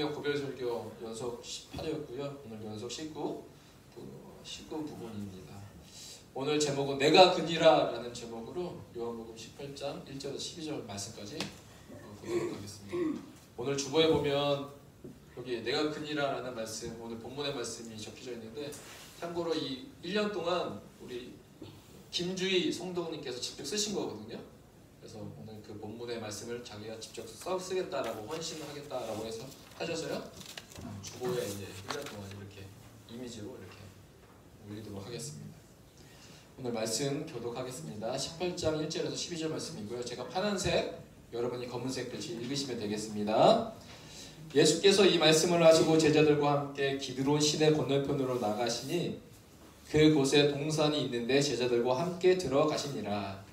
고별설교 연속 18회였고요. 오늘 연속 19 부분입니다. 오늘 제목은 내가 그니라 라는 제목으로 요한복음 18장 1절에서 12절 말씀까지 보도록 하겠습니다. 오늘 주보에 보면 여기 내가 그니라 라는 말씀, 오늘 본문의 말씀이 적혀져 있는데, 참고로 이 1년 동안 우리 김주희 성도님께서 직접 쓰신 거거든요. 그래서 오늘 그 본문의 말씀을 자기가 직접 쓰겠다라고 헌신을 하겠다라고 해서 하셔서요. 주보에 이제 1년 동안 이렇게 이미지로 이렇게 올리도록 하겠습니다. 오늘 말씀 교독하겠습니다. 18장 1절에서 12절 말씀이고요. 제가 파란색, 여러분이 검은색 글씨 읽으시면 되겠습니다. 예수께서 이 말씀을 하시고 제자들과 함께 기드론 시내 건너편으로 나가시니 그곳에 동산이 있는데 제자들과 함께 들어가시니라.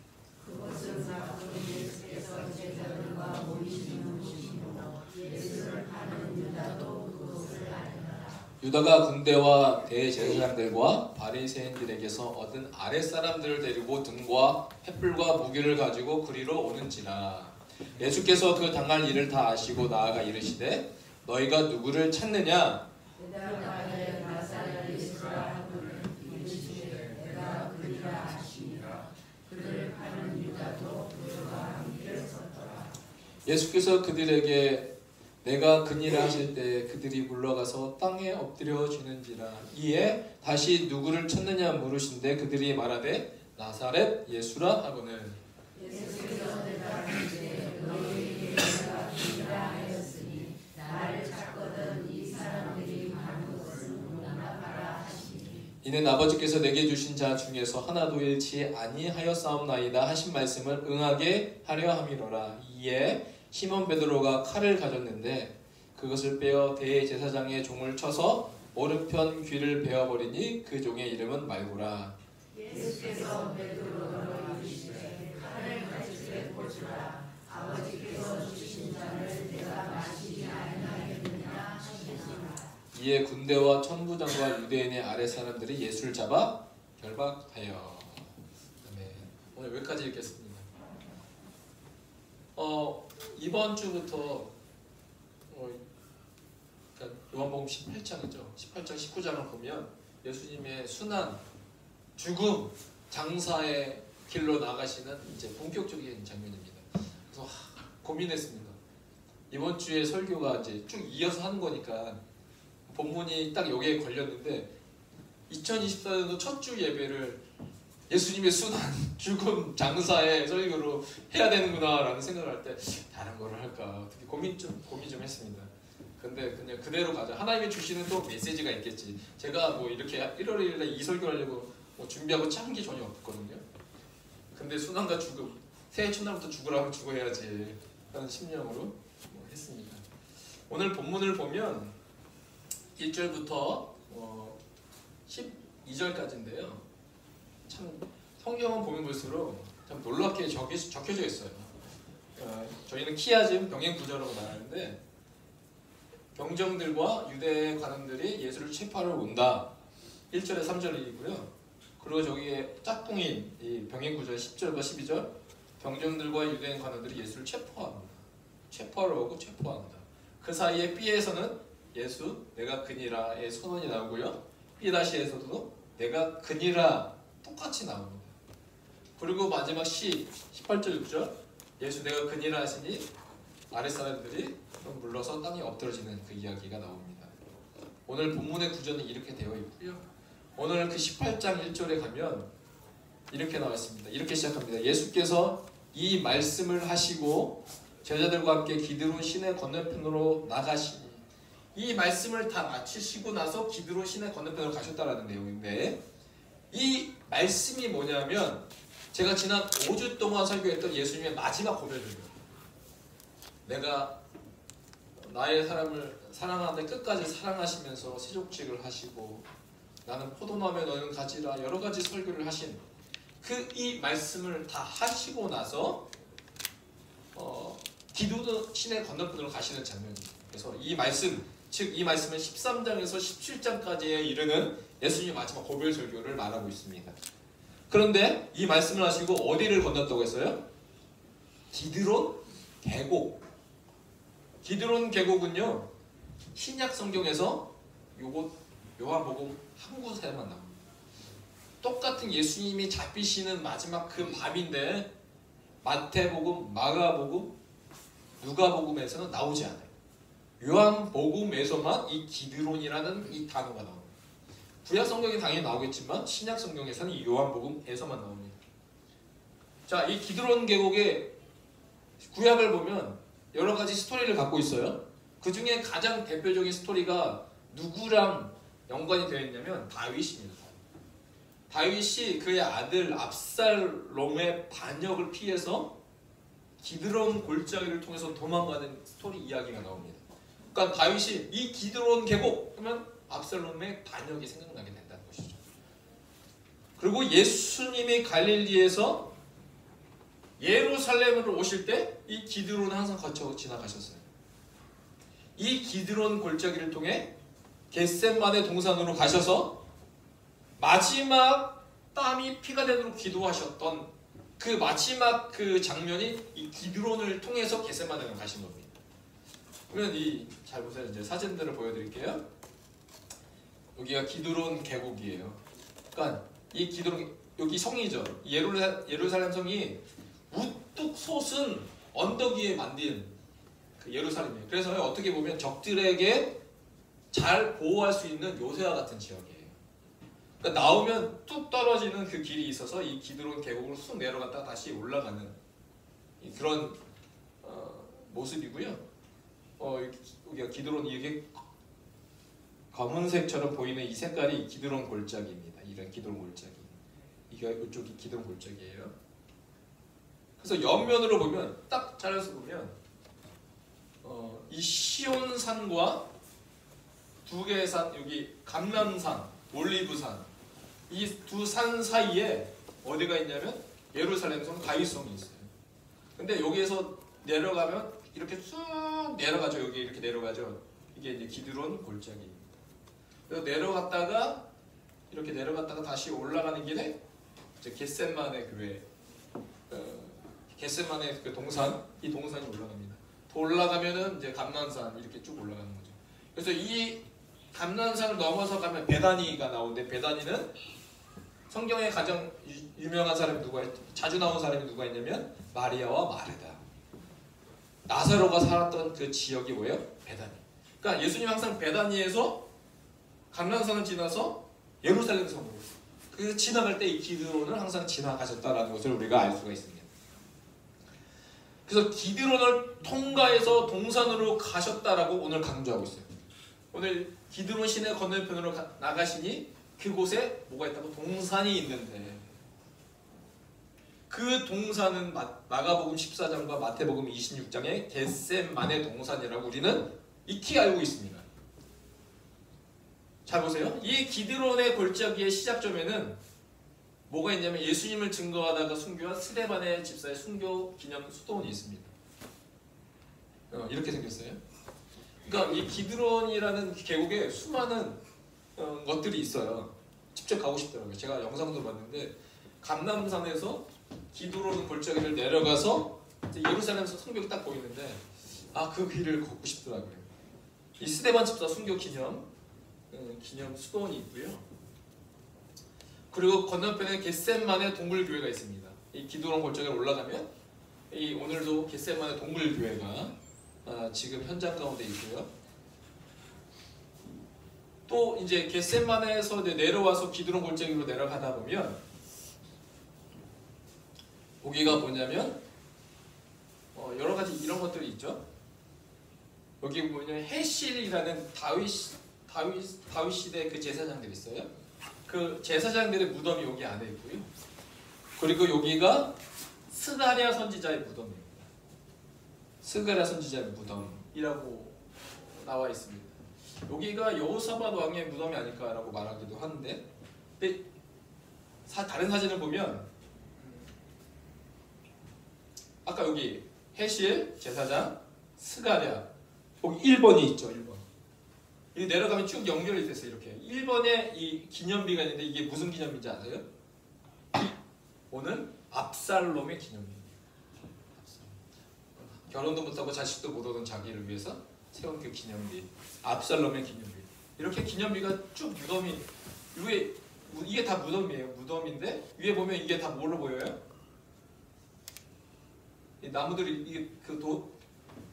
그것은 사도 예수께서 제자들과 모이시는 곳이므로 예수를 파는 유다도 그곳을 알더라. 유다가 군대와 대제사장들과 바리새인들에게서 얻은 아랫사람들을 데리고 등과 횃불과 무기를 가지고 그리로 오는지라. 예수께서 그 당할 일을 다 아시고 나아가 이르시되 너희가 누구를 찾느냐? 대답하되 나사렛 예수라 하거늘 이르시되 내가 그리라 하시니라. 그를 파는 유다도 그들과 함께 섰더라. 예수께서 그들에게 내가 그니라 하실 때 그들이 물러가서 땅에 엎드려 주는지라. 이에 다시 누구를 찾느냐 물으신데 그들이 말하되 나사렛 예수라 하거늘. 예수께서 대답하시되 너희에게 내가 그리라 하였으니 나를 찾거든 이 사람들이 가는 곳은 문나가라 하시니. 이는 아버지께서 내게 주신 자 중에서 하나도 잃지 아니하였사옵나이다 하신 말씀을 응하게 하려 함이로라. 이에 시몬 베드로가 칼을 가졌는데 그것을 빼어 대제사장의 종을 쳐서 오른편 귀를 베어버리니 그 종의 이름은 말고라. 예수께서 베드로로 이르시되 칼을 가지되 보주라. 아버지께서 주신 잔을 내가 마시지 아니하겠느냐 하시니라. 이에 군대와 천부장과 유대인의 아랫사람들이 예수를 잡아 결박하여. 아멘. 오늘 여기까지 읽겠습니다. 이번 주부터 그러니까 요한복음 18장이죠. 18장 19장을 보면 예수님의 순환, 죽음, 장사의 길로 나가시는 이제 본격적인 장면입니다. 그래서 고민했습니다. 이번 주에 설교가 이제 쭉 이어서 하는 거니까 본문이 딱 여기에 걸렸는데 2024년도 첫 주 예배를 예수님의 순환, 죽음, 장사의 설교로 해야 되는구나 라는 생각을 할 때 다른 거를 할까 어떻게 고민 좀 했습니다. 근데 그냥 그대로 가자. 하나님이 주시는 또 메시지가 있겠지. 제가 뭐 이렇게 1월 1일에 이 설교를 하려고 뭐 준비하고 짠 게 전혀 없거든요. 근데 순환과 죽음, 새해 첫날부터 죽으라면 죽어야지 하는 심령으로 했습니다. 오늘 본문을 보면 1절부터 12절까지인데요. 참 성경은 보면 볼수록 참 놀랍게 적혀져 있어요. 저희는 키아즘 병행 구절이라고 말하는데 병정들과 유대 관원들이 예수를 체포하러 온다. 1절에 3절이고요. 그리고 저기에 짝꿍인 이 병행 구절 10절과 12절 병정들과 유대인 관원들이 예수를 체포합니다. 체포하러 오고 체포한다. 그 사이에 B에서는 예수 내가 그니라의 선언이 나오고요. B에서도 내가 그니라 똑같이 나옵니다. 그리고 마지막 C 18절 6절 예수 내가 그니라 하시니 아랫사람들이 물러서 땅에 엎드러지는 그 이야기가 나옵니다. 오늘 본문의 구절은 이렇게 되어 있고요. 오늘 그 18장 1절에 가면 이렇게 나와 있습니다. 이렇게 시작합니다. 예수께서 이 말씀을 하시고 제자들과 함께 기드론 시내 건너편으로 나가시니. 이 말씀을 다 마치시고 나서 기드론 시내 건너편으로 가셨다라는 내용인데 이 말씀이 뭐냐면 제가 지난 5주 동안 설교했던 예수님의 마지막 고백입니다. 내가 나의 사람을 사랑하는데 끝까지 사랑하시면서 세족직을 하시고 나는 포도나무에 너는 가지라 여러 가지 설교를 하신 이 말씀을 다 하시고 나서 기드론 시내 건너편으로 가시는 장면입니다. 그래서 이 말씀, 즉 이 말씀은 13장에서 17장까지에 이르는 예수님의 마지막 고별 설교를 말하고 있습니다. 그런데 이 말씀을 하시고 어디를 건넜다고 했어요? 기드론 계곡. 기드론 계곡은요 신약 성경에서 요한복음 한 구절만 나옵니다. 똑같은 예수님이 잡히시는 마지막 그 밤인데 마태복음, 마가복음, 누가복음에서는 나오지 않아요. 요한복음에서만 이 기드론이라는 이 단어가 나옵니다. 구약 성경에 당연히 나오겠지만 신약 성경에서는 이 요한복음에서만 나옵니다. 자, 이 기드론 계곡의 구약을 보면 여러 가지 스토리를 갖고 있어요. 그 중에 가장 대표적인 스토리가 누구랑 연관이 되어 있냐면 다윗입니다. 다윗이 그의 아들 압살롬의 반역을 피해서 기드론 골짜기를 통해서 도망가는 스토리 이야기가 나옵니다. 그러니까 다윗이 이 기드론 계곡 하면 압살롬의 반역이 생각나게 된다는 것이죠. 그리고 예수님이 갈릴리에서 예루살렘으로 오실 때 이 기드론을 항상 거쳐 지나가셨어요. 이 기드론 골짜기를 통해 겟셋만의 동산으로 가셔서 마지막 땀이 피가 되도록 기도하셨던 그 마지막 그 장면이 이 기드론을 통해서 겟셋만에 가신 겁니다. 그러면 잘 보세요. 이제 사진들을 보여드릴게요. 여기가 기드론 계곡이에요. 그러니까 이 기드론 여기 성이죠. 예루살렘 성이 우뚝 솟은 언덕 위에 만든 그 예루살렘이에요. 그래서 어떻게 보면 적들에게 잘 보호할 수 있는 요새와 같은 지역이에요. 그러니까 나오면 뚝 떨어지는 그 길이 있어서 이 기드론 계곡으로 쑥 내려갔다가 다시 올라가는 그런 모습이고요. 여기가 기드론 이게 검은색처럼 보이는 이 색깔이 기드론 골짜기입니다. 이런 기드론 골짜기. 이쪽이 기드론 골짜기예요. 그래서 옆면으로 보면 딱 잘라서 보면 이 시온산과 두 개의 산, 여기 감람산, 올리브산 이 두 산 사이에 어디가 있냐면 예루살렘성 다윗성이 있어요. 근데 여기에서 내려가면 이렇게 쑥 내려가죠. 여기 이렇게 내려가죠. 이게 이제 기드론 골짜기입니다. 그래서 내려갔다가 이렇게 내려갔다가 다시 올라가는 길에 이제 겟셋만의 교회, 겟셋만의 그 동산, 이 동산이 올라갑니다. 더 올라가면은 이제 감난산 이렇게 쭉 올라가는 거죠. 그래서 이 감난산을 넘어서 가면 베다니가 나오는데 베다니는 성경에 가장 유명한 사람이 자주 나온 사람이 누가 있냐면 마리아와 마르다. 나사로가 살았던 그 지역이 뭐예요? 베다니. 그러니까 예수님 항상 베다니에서 감난산을 지나서 예루살렘 성으로 그 지나갈 때 이 기드론을 항상 지나가셨다라는 것을 우리가 알 수가 있습니다. 그래서 기드론을 통과해서 동산으로 가셨다라고 오늘 강조하고 있어요. 오늘 기드론 시내 건너편으로 나가시니 그곳에 뭐가 있다고? 동산이 있는데 그 동산은 마가복음 14장과 마태복음 26장의 겟셋만의 동산이라고 우리는 익히 알고 있습니다. 잘 보세요. 이 기드론의 골짜기의 시작점에는 뭐가 있냐면 예수님을 증거하다가 순교한 스데반의 집사의 순교 기념 수도원이 있습니다. 이렇게 생겼어요. 그러니까 이 기드론이라는 계곡에 수많은 것들이 있어요. 직접 가고 싶더라고요. 제가 영상도 봤는데 감람산에서 기드론 골짜기를 내려가서 예루살렘에서 성벽이 딱 보이는데 그 길을 걷고 싶더라고요. 이 스데반 집사 순교 기념 수도원이 있고요. 그리고 건너편에 겟셋만의 동굴교회가 있습니다. 이 기드론 골짜기를 올라가면 오늘도 겟셋만의 동굴교회가 지금 현장 가운데 있고요. 또 이제 겟셋만에서 내려와서 기드론 골짜기로 내려가다 보면 여기가 뭐냐면 여러 가지 이런 것들이 있죠. 여기 보면 헤실이라는 다윗 시대 그 제사장들이 있어요. 그 제사장들의 무덤이 여기 안에 있고요. 그리고 여기가 스가랴 선지자의 무덤입니다. 스가랴 선지자의 무덤이라고 나와 있습니다. 여기가 여호사밧 왕의 무덤이 아닐까라고 말하기도 하는데, 근데 다른 사진을 보면 아까 여기 헤실 제사장, 스가랴 거기 1번이 있죠. 1번. 여기 내려가면 쭉 연결이 됐어요. 이렇게 1번에 이 기념비가 있는데 이게 무슨 기념비인지 아세요? 오늘 압살롬의 기념비입니다. 결혼도 못하고 자식도 못 얻은 자기를 위해서 세운 그 기념비, 압살롬의 기념비. 이렇게 기념비가 쭉 무덤이 위에, 이게 다 무덤이에요. 무덤인데 위에 보면 이게 다 뭘로 보여요? 이 나무들이 이게 그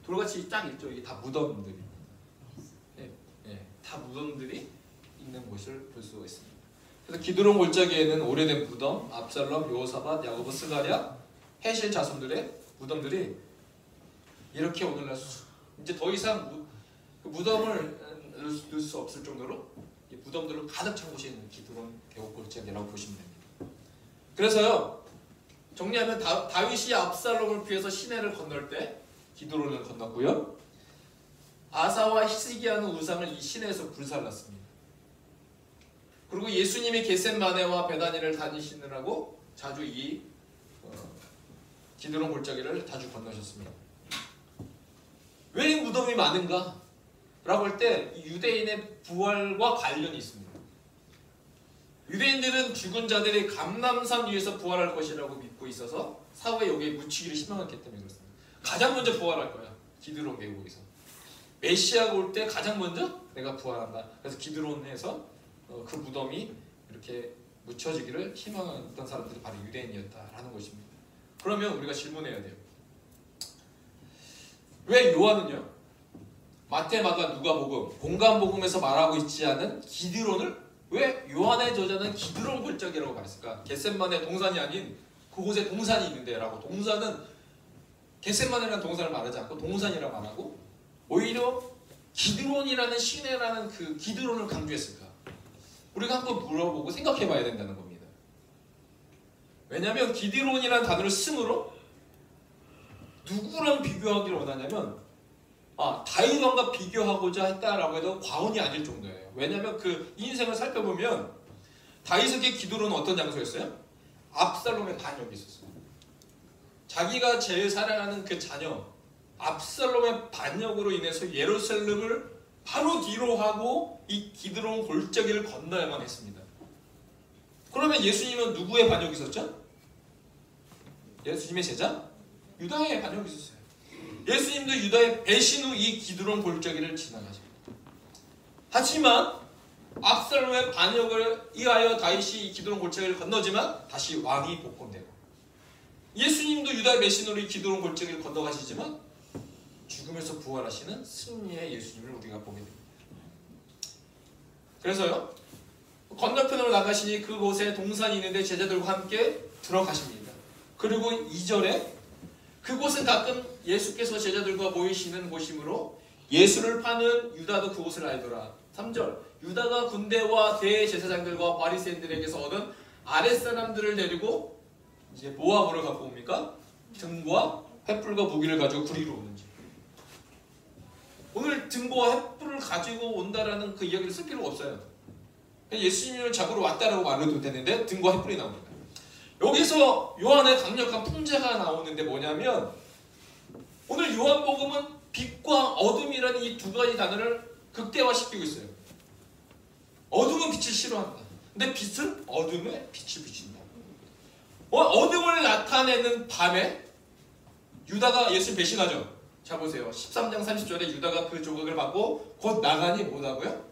돌같이 쫙 있죠. 이게 다 무덤들이. 다 무덤들이 있는 곳을 볼 수가 있습니다. 그래서 기드론 골짜기에는 오래된 무덤, 압살롬, 여호사밧, 야고보, 스가랴, 헤실 자손들의 무덤들이 이렇게 오늘날 이제 더 이상 무덤을 넣을 수 없을 정도로 무덤들로 가득 찬 곳이 있는 기드론 계곡 골짜기라고 보시면 됩니다. 그래서요, 정리하면 다윗이 압살롬을 피해서 시내를 건널 때 기드론을 건넜고요. 아사와 히스기야는 우상을 이 시내에서 불살랐습니다. 그리고 예수님이 겟셋마네와 베다니를 다니시느라고 자주 이 기드론 골짜기를 자주 건너셨습니다. 왜 무덤이 많은가? 라고 할 때 유대인의 부활과 관련이 있습니다. 유대인들은 죽은 자들이 감람산 위에서 부활할 것이라고 믿고 있어서 사후에 여기에 묻히기를 희망했기 때문에 그렇습니다. 가장 먼저 부활할 거야. 기드론 계곡에서. 메시아가 올 때 가장 먼저 내가 부활한다. 그래서 기드론에서 그 무덤이 이렇게 묻혀지기를 희망했던 사람들이 바로 유대인이었다라는 것입니다. 그러면 우리가 질문해야 돼요. 왜 요한은요? 마태, 마가, 누가복음, 공간복음에서 말하고 있지 않은 기드론을 왜 요한의 저자는 기드론 골짜기라고 말했을까? 겟셋마네 동산이 아닌 그곳에 동산이 있는데 라고. 동산은 겟셋마네라는 동산을 말하지 않고 동산이라고 말하고 오히려 기드론이라는 시내라는 그 기드론을 강조했을까? 우리가 한번 물어보고 생각해 봐야 된다는 겁니다. 왜냐하면 기드론이라는 단어를 쓰므로 누구랑 비교하기를 원하냐면 다윗 왕과 비교하고자 했다라고 해도 과언이 아닐 정도예요. 왜냐하면 그 인생을 살펴보면 다윗에게 기드론은 어떤 장소였어요? 압살롬의 반역이 있었어요. 자기가 제일 사랑하는 그 자녀 압살롬의 반역으로 인해서 예루살렘을 바로 뒤로 하고 이 기드론 골짜기를 건너야만 했습니다. 그러면 예수님은 누구의 반역이 있었죠? 예수님의 제자? 유다의 반역이 있었어요. 예수님도 유다의 배신 후 이 기드론 골짜기를 지나가십니다. 하지만 압살롬의 반역을 이하여 다윗이 이 기드론 골짜기를 건너지만 다시 왕이 복권되고, 예수님도 유다의 배신으로 이 기드론 골짜기를 건너가시지만 죽음에서 부활하시는 승리의 예수님을 우리가 보게 됩니다. 그래서요, 건너편으로 나가시니 그곳에 동산이 있는데 제자들과 함께 들어가십니다. 그리고 2절에 그곳은 가끔 예수께서 제자들과 모이시는 곳이므로 예수를 파는 유다도 그곳을 알더라. 3절, 유다가 군대와 대제사장들과 바리새인들에게서 얻은 아랫사람들을 데리고 이제 모압으로 갖고 옵니까? 등과 횃불과 무기를 가지고 그리로 오는지. 오늘 등과 횃불을 가지고 온다라는 그 이야기를 쓸 필요가 없어요. 예수님을 잡으러 왔다라고 말해도 되는데 등과 횃불이 나옵니다. 여기서 요한의 강력한 풍자가 나오는데 뭐냐면, 오늘 요한복음은 빛과 어둠이라는 이 두 가지 단어를 극대화시키고 있어요. 어둠은 빛을 싫어한다. 근데 빛은 어둠에 빛을 비친다. 어둠을 나타내는 밤에 유다가 예수를 배신하죠. 자 보세요. 13장 30절에 유다가 그 조각을 받고 곧 나가니 뭐라고요?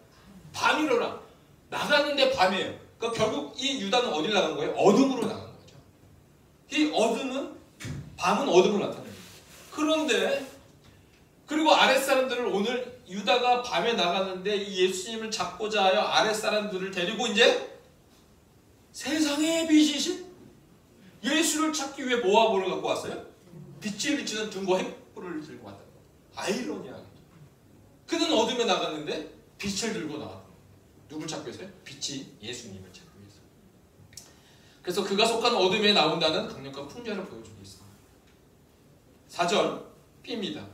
밤이로라. 나가는데 밤이에요. 그러니까 결국 이 유다는 어디를 나간 거예요? 어둠으로 나간 거죠. 이 어둠은, 밤은 어둠을 나타냅니다. 그런데 그리고 아랫사람들을, 오늘 유다가 밤에 나갔는데 이 예수님을 잡고자 하여 아랫사람들을 데리고 이제 세상의 빛이신 예수를 찾기 위해 모압으로 갖고 왔어요. 빛을 비치는 등과 횃불을 들고 왔다는 거예요. 아이러니하게. 그는 어둠에 나갔는데 빛을 들고 나왔다. 누굴 찾기 위해서요? 빛이 예수님을 찾기 위해서. 그래서 그가 속한 어둠에 나온다는 강력한 풍자를 보여주고 있습니다. 4절, 피입니다.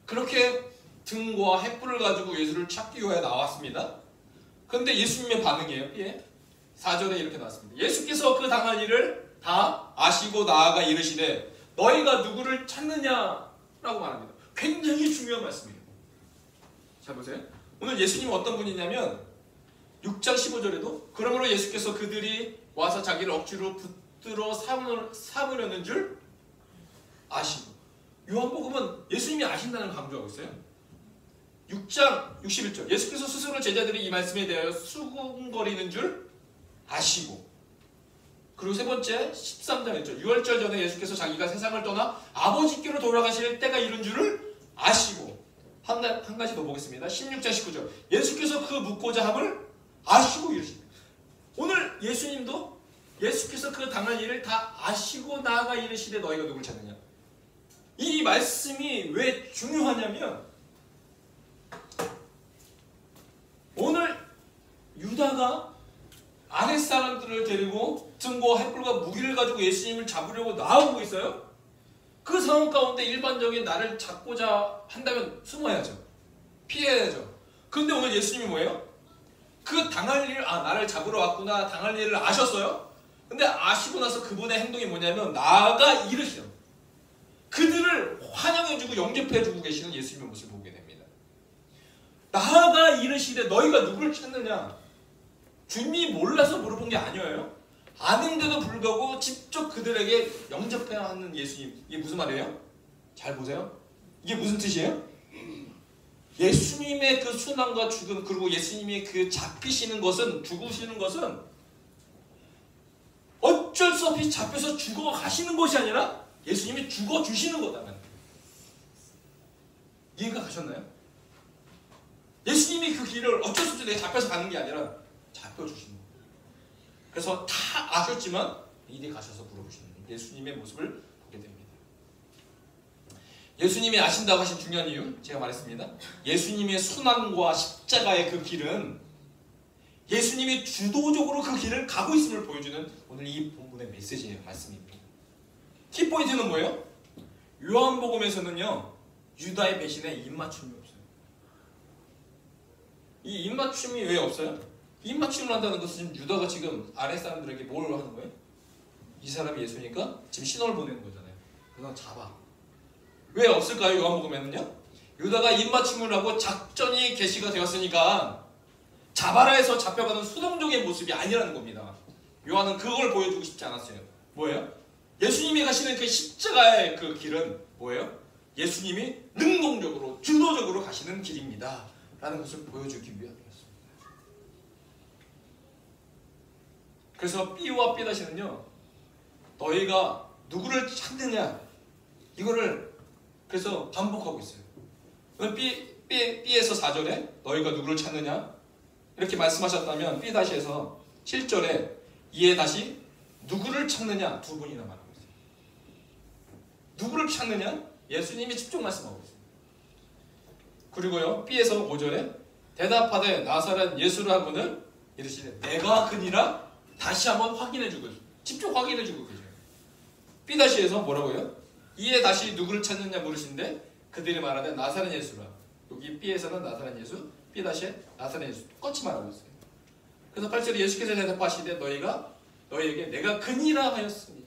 그렇게 등과 횃불을 가지고 예수를 찾기 위해 나왔습니다. 그런데 예수님의 반응이에요. 예. 4절에 이렇게 나왔습니다. 예수께서 그 당할 일을 다 아시고 나아가 이르시되 너희가 누구를 찾느냐라고 말합니다. 굉장히 중요한 말씀이에요. 자 보세요. 오늘 예수님은 어떤 분이냐면 6장 15절에도 그러므로 예수께서 그들이 와서 자기를 억지로 붙들어 삼으려는 줄 아시고. 요한복음은 예수님이 아신다는 걸 강조하고 있어요. 6장 61절 예수께서 스스로 제자들이 이 말씀에 대하여 수군거리는 줄 아시고, 그리고 세 번째 13장 1절 유월절 전에 예수께서 자기가 세상을 떠나 아버지께로 돌아가실 때가 이른 줄을 아시고, 한 가지 더 보겠습니다. 16장 19절 예수께서 그 묻고자 함을 아시고 이르십니다. 오늘 예수님도 예수께서 그 당할 일을 다 아시고 나아가 이르시되 너희가 누굴 찾느냐. 이 말씀이 왜 중요하냐면, 오늘 유다가 아랫사람들을 데리고 등과 횃불과 무기를 가지고 예수님을 잡으려고 나오고 있어요. 그 상황 가운데 일반적인 나를 잡고자 한다면 숨어야죠. 피해야죠. 그런데 오늘 예수님이 뭐예요? 그 당할 일, 나를 잡으러 왔구나, 당할 일을 아셨어요. 근데 아시고 나서 그분의 행동이 뭐냐면 나아가 이르시오. 그들을 환영해주고 영접해주고 계시는 예수님의 모습을 보게 됩니다. 나아가 이르시되 너희가 누구를 찾느냐. 주님이 몰라서 물어본 게 아니에요. 아는데도 불구하고 직접 그들에게 영접해야 하는 예수님. 이게 무슨 말이에요? 잘 보세요. 이게 무슨 뜻이에요? 예수님의 그 순환과 죽음, 그리고 예수님이 그 잡히시는 것은, 죽으시는 것은 어쩔 수 없이 잡혀서 죽어가시는 것이 아니라 예수님이 죽어주시는 거다면. 이해가 가셨나요? 예수님이 그 길을 어쩔 수 없이 내가 잡혀서 가는 게 아니라 잡혀주시는 거예요. 그래서 다 아셨지만 이리 가셔서 물어보시는 예수님의 모습을 보게 됩니다. 예수님이 아신다고 하신 중요한 이유, 제가 말했습니다. 예수님의 순환과 십자가의 그 길은 예수님이 주도적으로 그 길을 가고 있음을 보여주는 오늘 이 본문의 메시지예요. 말씀입니다. 키포인트는 뭐예요? 요한복음에서는요, 유다의 배신에 입맞춤이 없어요. 이 입맞춤이 왜 없어요? 입맞춤을 한다는 것은 유다가 지금 아랫사람들에게 뭘 하는 거예요? 이 사람이 예수니까 지금 신호를 보내는 거잖아요. 그냥 잡아. 왜 없을까요? 요한복음에는요, 유다가 입맞춤을 하고 작전이 개시가 되었으니까 잡아라 해서 잡혀가는 수동적인 모습이 아니라는 겁니다. 요한은 그걸 보여주고 싶지 않았어요. 뭐예요? 예수님이 가시는 그 십자가의 그 길은 뭐예요? 예수님이 능동적으로 주도적으로 가시는 길입니다 라는 것을 보여주기 위함이었습니다. 그래서 B와 B'는요, 너희가 누구를 찾느냐, 이거를 그래서 반복하고 있어요. B에서 4절에 너희가 누구를 찾느냐 이렇게 말씀하셨다면, B에서 7절에 이에 다시 누구를 찾느냐 두 분이나 말하고 있어요. 누구를 찾느냐? 예수님이 직접 말씀하고 있어요. 그리고요, B에서 5절에 대답하되 나사렛 예수를 한 분을 이르시되 내가 그니라 다시 한번 확인해주고 있어요. 직접 확인해주고 계세요. B에서 뭐라고요? 이에 다시 누구를 찾느냐 물으신데 그들이 말하되 나사렛 예수라. 여기 B에서는 나사렛 예수, B에 나사렛 예수 똑같이 말하고 있어요. 그래서 8절에 예수께서 대답하시되 너희에게 내가 그니라 하였으니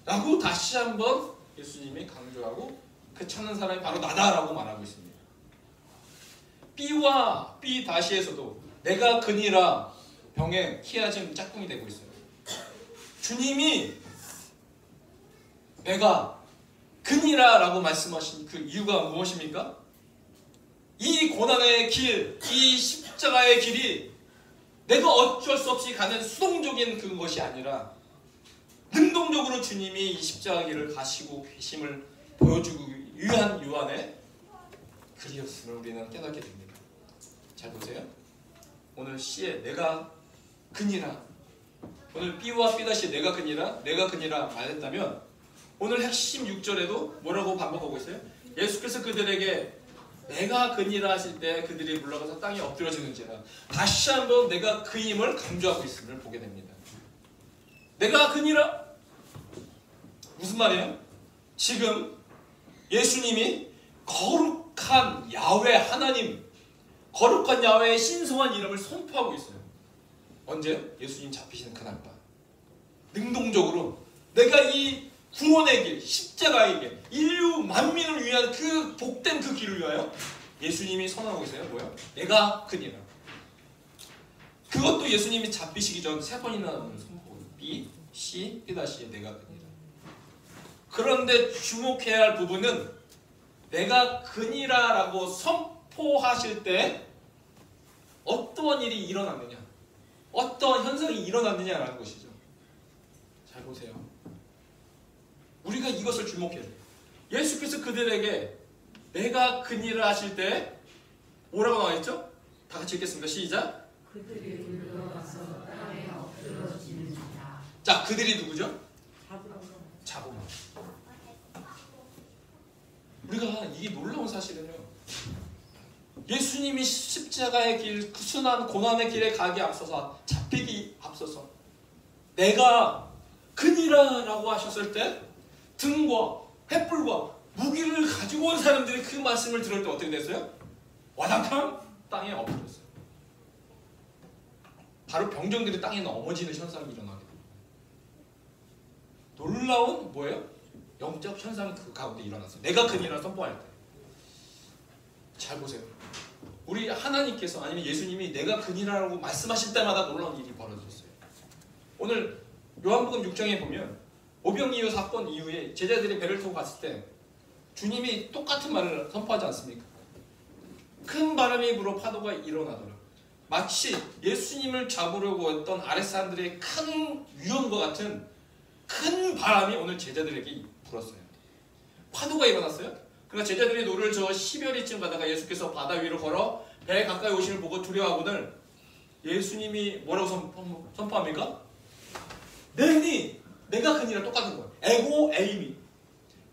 라고 다시 한번 예수님이 강조하고 그 찾는 사람이 바로 나다라고 말하고 있습니다. B와 B-에서도 내가 그니라 병에 키아즘 짝꿍이 되고 있어요. 주님이 내가 그니라 라고 말씀하신 그 이유가 무엇입니까? 이 고난의 길, 이 십자가의 길이 내가 어쩔 수 없이 가는 수동적인 그것이 아니라 능동적으로 주님이 이 십자가 길을 가시고 계심을 보여주기 위한 요한의 글이었음을 우리는 깨닫게 됩니다. 잘 보세요. 오늘 C에 내가 그니라, 오늘 B와 B-에 내가 그니라 말했다면, 오늘 핵심 6절에도 뭐라고 반복하고 있어요? 예수께서 그들에게 내가 그니라 하실 때 그들이 물러가서 땅에 엎드려지는지라 다시 한번 내가 그임을 강조하고 있음을 보게 됩니다. 내가 그니라 무슨 말이에요? 지금 예수님이 거룩한 야훼 하나님, 거룩한 야훼의 신성한 이름을 선포하고 있어요. 언제? 예수님 잡히시는 그날 밤 능동적으로 내가 이 구원의 길, 십자가의 길, 인류 만민을 위한 그 복된 그 길을 위하여 예수님이 선언하고 있어요. 뭐예요? 내가 그니라. 그것도 예수님이 잡히시기 전 3번이나 선포해요. B, C, B'에 내가 그니라. 그런데 주목해야 할 부분은 내가 그니라라고 선포하실 때 어떠한 일이 일어났느냐, 어떠한 현상이 일어났느냐라는 것이죠. 잘 보세요. 우리가 이것을 주목해야 돼요. 예수께서 그들에게 내가 그일을 하실 때 뭐라고 나와있죠? 다 같이 읽겠습니다. 시작. 그들이 물러가서 땅에 엎드러지는지라. 자, 그들이 누구죠? 잡으러. 우리가 이게 놀라운 사실은요, 예수님이 십자가의 길, 그 순환 고난의 길에 가기 앞서서, 잡히기 앞서서 내가 그니라라고 하셨을 때 등과 횃불과 무기를 가지고 온 사람들이 그 말씀을 들을 때 어떻게 됐어요? 와당탕 땅에 엎드렸어요. 바로 병정들이 땅에 넘어지는 현상이 일어나게 됩니다. 놀라운 뭐예요? 영적 현상이 그 가운데 일어났어요. 내가 그니라 선포할 때. 잘 보세요. 우리 하나님께서 아니면 예수님이 내가 그니라라고 말씀하실 때마다 놀라운 일이 벌어졌어요. 오늘 요한복음 6장에 보면 오병이어 사건 이후에 제자들이 배를 타고 갔을 때 주님이 똑같은 말을 선포하지 않습니까? 큰 바람이 불어 파도가 일어나더라. 마치 예수님을 잡으려고 했던 아랫사람들의 큰 위험과 같은 큰 바람이 오늘 제자들에게 불었어요. 파도가 일어났어요. 그러니까 제자들이 노를 저어 10여리쯤 가다가 예수께서 바다 위로 걸어 배에 가까이 오심을 보고 두려워하거늘 예수님이 뭐라고 선포합니까? 내가 그니라 똑같은 거예요. 에고 에이미.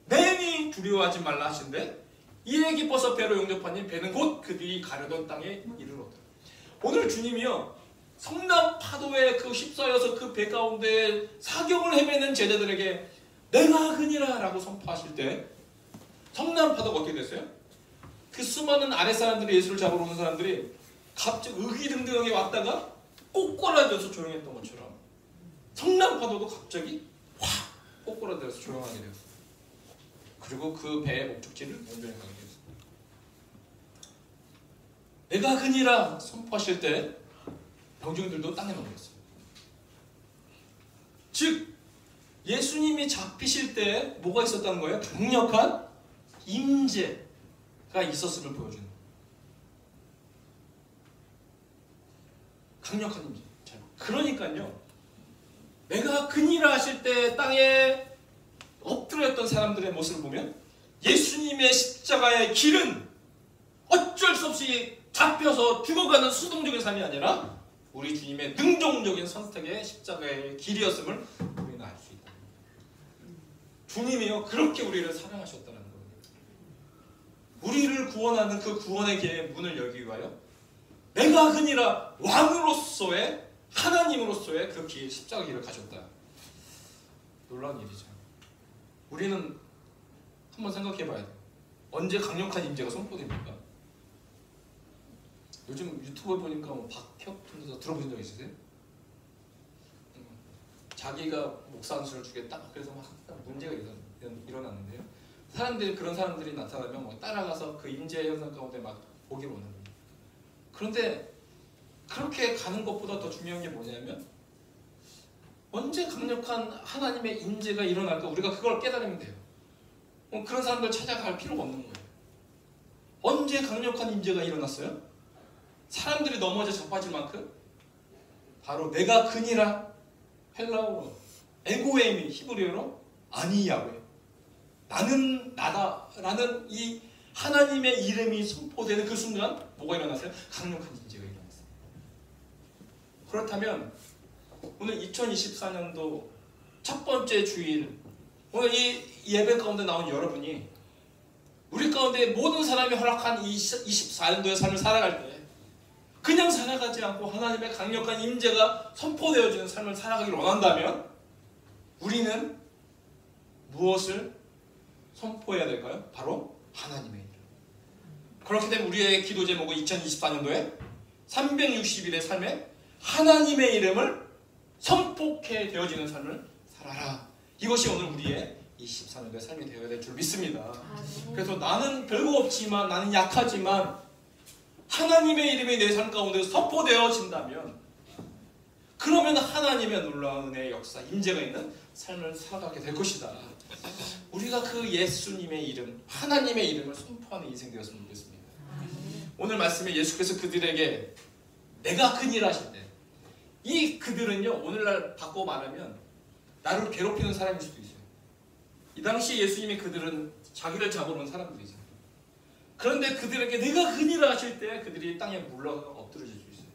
내니 두려워하지 말라 하신데 이에 기뻐서 배로 용접하니 배는 곧 그들이 가려던 땅에 이르렀다. 오늘 주님이요, 성남 파도에 그 휩싸여서 그 배 가운데 사경을 헤매는 제자들에게 내가 그니라 라고 선포하실 때 성남 파도가 어떻게 됐어요? 그 수많은 아랫사람들이 예수를 잡으러 오는 사람들이 갑자기 의기등등하게 왔다가 꼬꼬라져서 조용했던 것처럼 성남 파도도 갑자기 확 꼬꼬라져서 조용하게 되었어요. 그리고 그 배의 목적지를 온전히 가게 되었어요. 내가 그니라 선포하실 때 병정들도 땅에 넘어졌어요. 즉 예수님이 잡히실 때 뭐가 있었다는 거예요? 강력한 임재가 있었음을 보여주는 거예요. 강력한 임재. 그러니까요, 내가 그니라 하실 때 땅에 엎드렸던 사람들의 모습을 보면 예수님의 십자가의 길은 어쩔 수 없이 잡혀서 죽어가는 수동적인 삶이 아니라 우리 주님의 능동적인 선택의 십자가의 길이었음을 우리는 알 수 있다. 주님이요, 그렇게 우리를 사랑하셨다는 거예요. 우리를 구원하는 그 구원의 길의 문을 열기 위하여 내가 그니라 왕으로서의 하나님으로서의 그 길, 십자가 길을 가셨다. 놀라운 일이죠. 우리는 한번 생각해 봐야 돼요. 언제 강력한 임재가 선포됩니까? 요즘 유튜브에 보니까 뭐 박혁 들어보신 적 있으세요? 자기가 목사 안수를 주겠다. 그래서 막 문제가 일어났는데요. 그런 사람들이 나타나면 뭐 따라가서 그 임재 현상 가운데 막 보기를 원합니다. 그런데 그렇게 가는 것보다 더 중요한 게 뭐냐면 언제 강력한 하나님의 임재가 일어날까 우리가 그걸 깨달으면 돼요. 그런 사람들 찾아갈 필요가 없는 거예요. 언제 강력한 임재가 일어났어요? 사람들이 넘어져 자빠질 만큼 바로 내가 그니라 헬라어로 에고에미 히브리어로 아니 야훼 나는 나다라는 이 하나님의 이름이 선포되는 그 순간 뭐가 일어났어요? 강력한 임재가 일어났어요. 그렇다면 오늘 2024년도 첫 번째 주일 오늘 이 예배 가운데 나온 여러분이 우리 가운데 모든 사람이 허락한 24년도의 삶을 살아갈 때 그냥 살아가지 않고 하나님의 강력한 임재가 선포되어지는 삶을 살아가기를 원한다면 우리는 무엇을 선포해야 될까요? 바로 하나님의 이름. 그렇기 때문에 우리의 기도 제목은 2024년도에 360일의 삶에 하나님의 이름을 선포해 되어지는 삶을 살아라. 이것이 오늘 우리의 24년도의 삶이 되어야 될 줄 믿습니다. 그래서 나는 별거 없지만 나는 약하지만 하나님의 이름이 내 삶 가운데 선포되어진다면 그러면 하나님의 놀라운 은혜의 역사, 임재가 있는 삶을 살아가게 될 것이다. 우리가 그 예수님의 이름, 하나님의 이름을 선포하는 인생 되었으면 좋겠습니다. 오늘 말씀에 예수께서 그들에게 내가 큰 일 하실 때, 이 그들은요 오늘날 바꿔 말하면 나를 괴롭히는 사람일 수도 있어요. 이 당시 예수님이 그들은 자기를 잡으러 온 사람들이죠. 그런데 그들에게 내가 큰 일을 하실 때 그들이 땅에 물러가 엎드러질 수 있어요.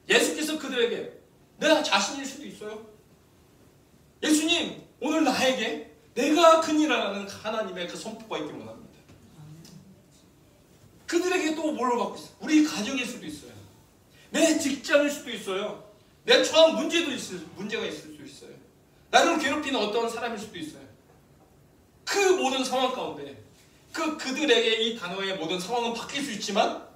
예수께서 그들에게 내가 자신일 수도 있어요. 예수님 오늘 나에게 내가 큰 일을 하는 하나님의 그 선포가 있길 원합니다. 그들에게 또 뭘로 받고 있어요? 우리 가정일 수도 있어요. 내 직장일 수도 있어요. 내 처한 문제가 있을 수 있어요. 나를 괴롭히는 어떤 사람일 수도 있어요. 그 모든 상황 가운데 그들에게 이 단어의 모든 상황은 바뀔 수 있지만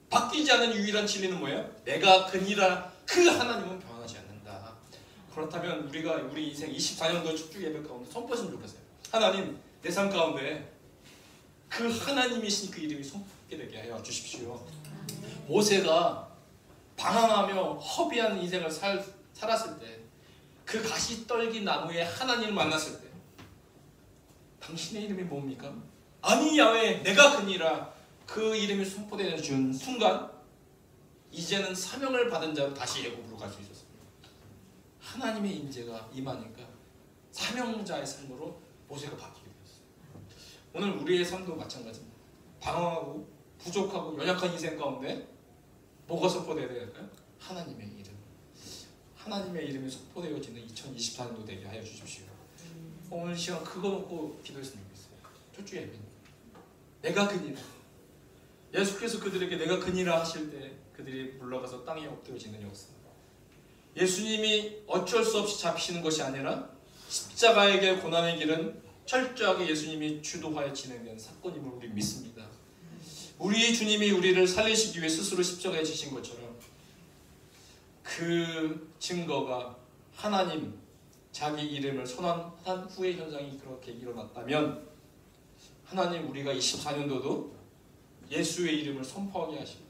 바뀌지 않는 유일한 진리는 뭐예요? 내가 그니라 그 하나님은 변하지 않는다. 그렇다면 우리가 우리 인생 24년도 축주 예배 가운데 선포했으면 좋겠어요. 하나님 내 삶 가운데 그 하나님이신 그 이름이 선포하게 되게 하여 주십시오. 모세가 방황하며 허비한 인생을 살았을 때 그 가시 떨긴 나무에 하나님을 만났을 때 당신의 이름이 뭡니까? 아니 야훼 내가 그니라 그 이름이 선포되는 준 순간 이제는 사명을 받은 자로 다시 애굽으로 갈 수 있었습니다. 하나님의 임재가 임하니까 사명자의 삶으로 모세가 바뀌게 되었어요. 오늘 우리의 삶도 마찬가지입니다. 방황하고 부족하고 연약한 인생 가운데 뭐가 선포되어야 될까요? 하나님의 이름. 하나님의 이름이 선포되어지는 2024년도 되게 하여 주십시오. 오늘 시간 그거 놓고 기도했으면 좋겠어요. 첫 주 예배는 내가 그니라. 예수께서 그들에게 내가 그니라 하실 때 그들이 물러가서 땅에 엎드려지는 역사. 예수님이 어쩔 수 없이 잡히시는 것이 아니라 십자가의 길, 고난의 길은 철저하게 예수님이 주도하여 진행된 사건임을 우리 믿습니다. 우리 주님이 우리를 살리시기 위해 스스로 십자가에 지신 것처럼 그 증거가 하나님 자기 이름을 선언한 후의 현상이 그렇게 일어났다면 하나님 우리가 24년도도 예수의 이름을 선포하게 하시고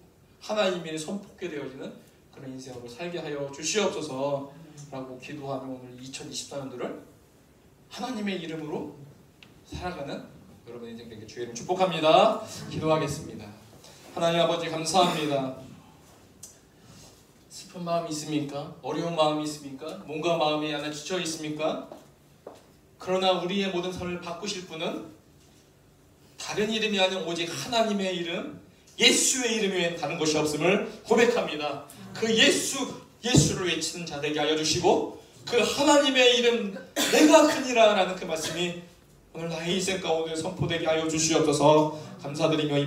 하나님이 선포하게 되어지는 그런 인생으로 살게 하여 주시옵소서 라고 기도하며 오늘 2024년도를 하나님의 이름으로 살아가는 여러분의 인생 되게 주의 이름 축복합니다. 기도하겠습니다. 하나님 아버지 감사합니다. 슬픈 마음이 있습니까? 어려운 마음이 있습니까? 뭔가 마음이 하나 지쳐 있습니까? 그러나 우리의 모든 삶을 바꾸실 분은 다른 이름이 아닌 오직 하나님의 이름, 예수의 이름 외에 다른 것이 없음을 고백합니다. 그 예수를 외치는 자 되게 하여 주시고 그 하나님의 이름 내가 크니라 라는 그 말씀이 오늘 나의 인생 가운데 선포되게 하여 주시옵소서. 감사드리며